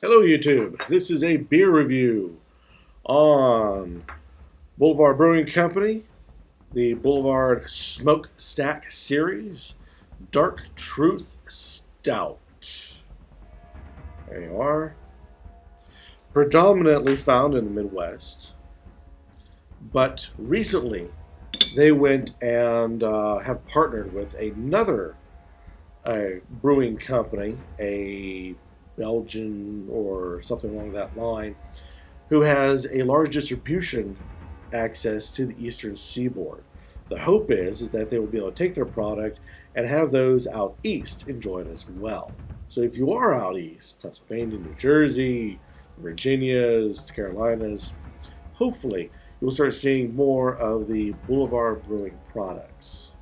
Hello YouTube, this is a beer review on Boulevard Brewing Company, the Boulevard Smokestack Series, Dark Truth Stout. There you are. Predominantly found in the Midwest, but recently they went and have partnered with another brewing company, a Belgian or something along that line, who has a large distribution access to the eastern seaboard. The hope is that they will be able to take their product and have those out east enjoy it as well. So if you are out east, Pennsylvania, New Jersey, Virginias, Carolinas, hopefully you'll start seeing more of the Boulevard Brewing products.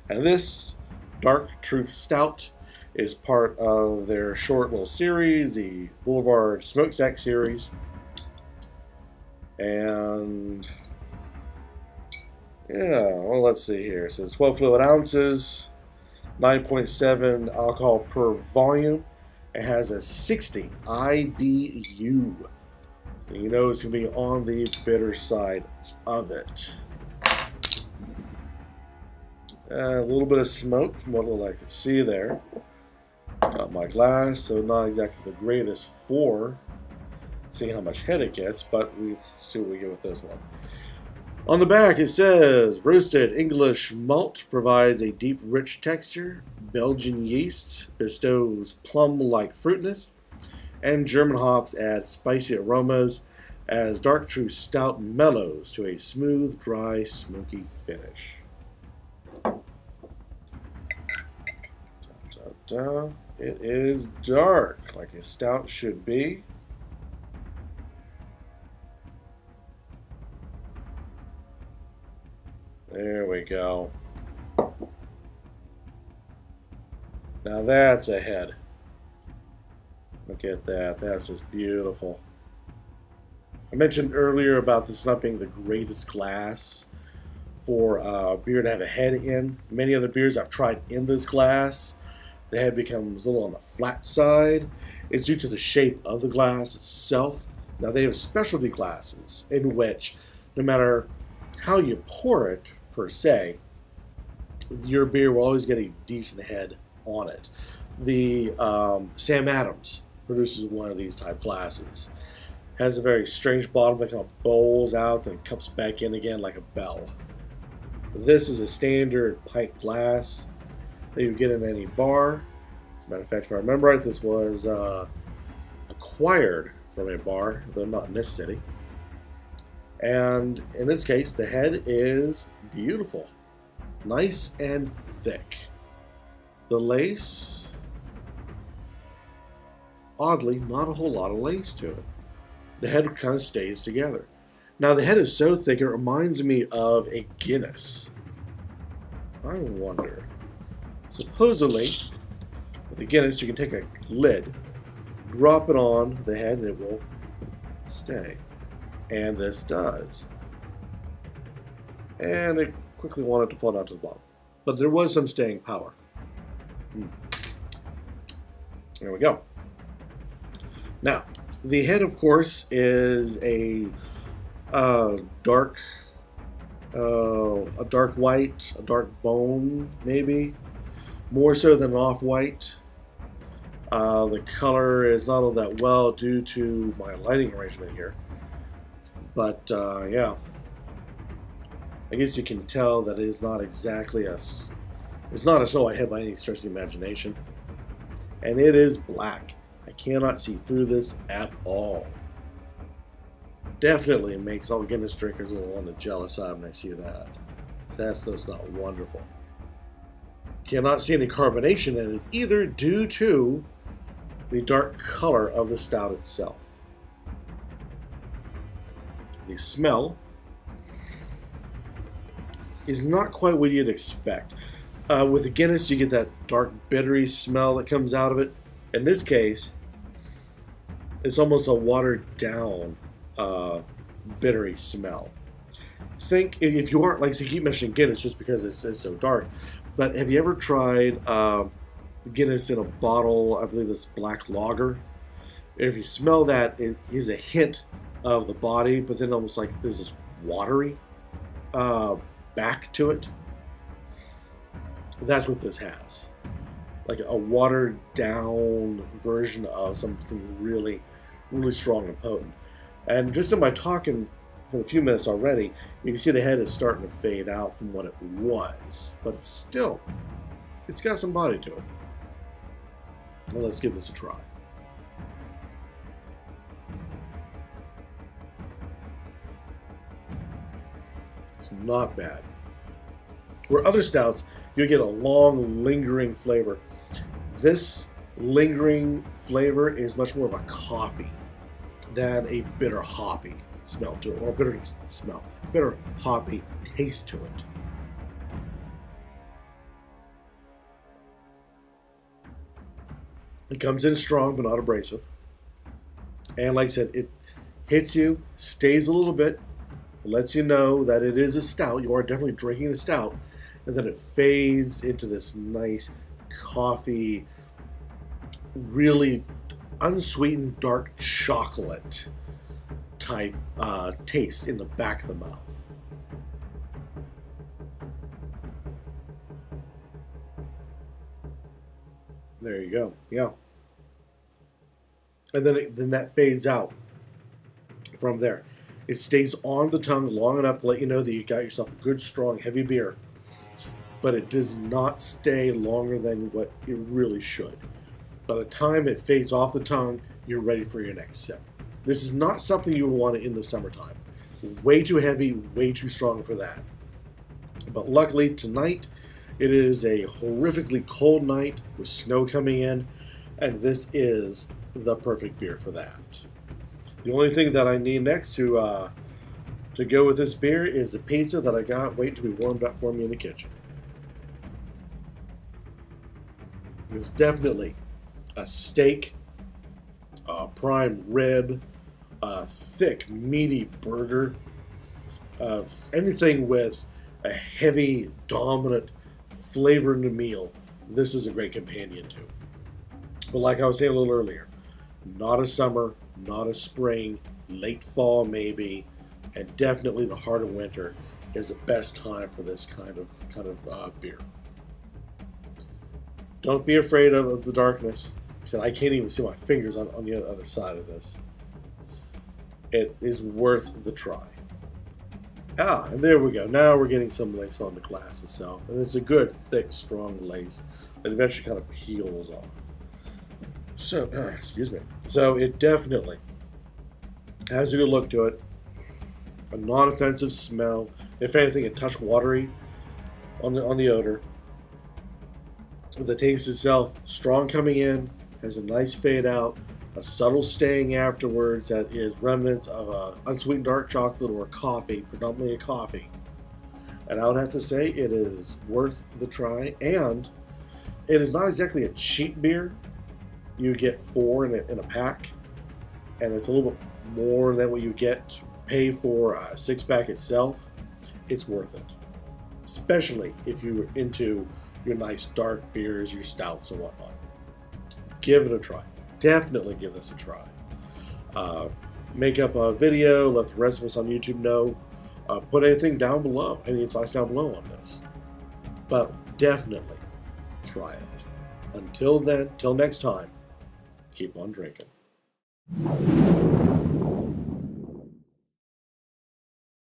And this Dark Truth Stout is part of their short little series, the Boulevard Smokestack series. And yeah, well, let's see here. It says 12 fluid ounces, 9.7 alcohol per volume. It has a 60 IBU. So you know it's going to be on the bitter side of it. A little bit of smoke from what I can see there. Got my glass, so not exactly the greatest for seeing how much head it gets, but we see what we get with this one. On the back it says, roasted English malt provides a deep, rich texture. Belgian yeast bestows plum-like fruitness. And German hops add spicy aromas as Dark Truth Stout mellows to a smooth, dry, smoky finish. It is dark, like a stout should be. There we go. Now that's a head. Look at that. That's just beautiful. I mentioned earlier about this not being the greatest glass for beer to have a head in. Many other beers I've tried in this glass, the head becomes a little on the flat side. It's due to the shape of the glass itself. Now they have specialty glasses in which, no matter how you pour it, per se, your beer will always get a decent head on it. The Sam Adams produces one of these type glasses. Has a very strange bottom that kind of bowls out and comes back in again like a bell. This is a standard pint glass that you get in any bar. As a matter of fact, if I remember right, this was acquired from a bar, but not in this city. And in this case, the head is beautiful. Nice and thick. The lace, oddly, not a whole lot of lace to it. The head kind of stays together. Now, the head is so thick, it reminds me of a Guinness. I wonder. Supposedly, with a Guinness, you can take a lid, drop it on the head, and it will stay. And this does. And it quickly wanted to fall down to the bottom. But there was some staying power. There we go. Now, the head, of course, is a dark white, a dark bone, maybe. More so than an off-white. The color is not all that well due to my lighting arrangement here. But, yeah. I guess you can tell that it is not exactly it's not a soy head by any stretch of the imagination. And it is black. I cannot see through this at all. Definitely makes all Guinness drinkers a little on the jealous side when I see that. That's not wonderful. Cannot see any carbonation in it either due to the dark color of the stout itself. The smell is not quite what you'd expect. With the Guinness, you get that dark, bittery smell that comes out of it. In this case, it's almost a watered-down, bittery smell. Think, if you aren't, like, so keep mentioning Guinness just because it's so dark, but have you ever tried Guinness in a bottle? I believe it's black lager. If you smell that, it is a hint of the body, but then almost like there's this watery uh, back to it. That's what this has. Like a watered down version of something really, really strong and potent. And just in my talking for a few minutes already, you can see the head is starting to fade out from what it was. But it's got some body to it. Well, let's give this a try. It's not bad. Where other stouts, you get a long, lingering flavor. This lingering flavor is much more of a coffee than a bitter hoppy smell to it, or bitter hoppy taste to it. It comes in strong but not abrasive. And like I said, it hits you, stays a little bit, lets you know that it is a stout. You are definitely drinking a stout. And then it fades into this nice coffee, really unsweetened dark chocolate type taste in the back of the mouth. There you go. Yeah. And then that fades out from there. It stays on the tongue long enough to let you know that you got yourself a good, strong, heavy beer. But it does not stay longer than what it really should. By the time it fades off the tongue, you're ready for your next sip. This is not something you would want in the summertime. Way too heavy, way too strong for that. But luckily tonight, it is a horrifically cold night with snow coming in, and this is the perfect beer for that. The only thing that I need next to go with this beer is the pizza that I got waiting to be warmed up for me in the kitchen. It's definitely a steak, a prime rib, a thick, meaty burger, anything with a heavy, dominant flavor in the meal. This is a great companion to. But like I was saying a little earlier, not a summer, not a spring, late fall maybe, and definitely the heart of winter is the best time for this kind of beer. Don't be afraid of the darkness. Like I said, I can't even see my fingers on the other side of this. It is worth the try. And there we go. Now we're getting some lace on the glass itself. And it's a good, thick, strong lace that eventually kind of peels off. So, excuse me. So it definitely has a good look to it. A non-offensive smell. If anything, a touch watery on the odor. The taste itself, strong coming in, has a nice fade out, a subtle staying afterwards that is remnants of a unsweetened dark chocolate or a coffee, predominantly a coffee. And I would have to say it is worth the try, and it is not exactly a cheap beer. You get 4 in a pack, and it's a little bit more than what you pay for a 6-pack itself. It's worth it, especially if you're into your nice dark beers, your stouts and whatnot. Give it a try. Definitely give this a try. Make up a video, let the rest of us on YouTube know. Put anything down below, any advice down below on this. But definitely try it. Until then, till next time, keep on drinking.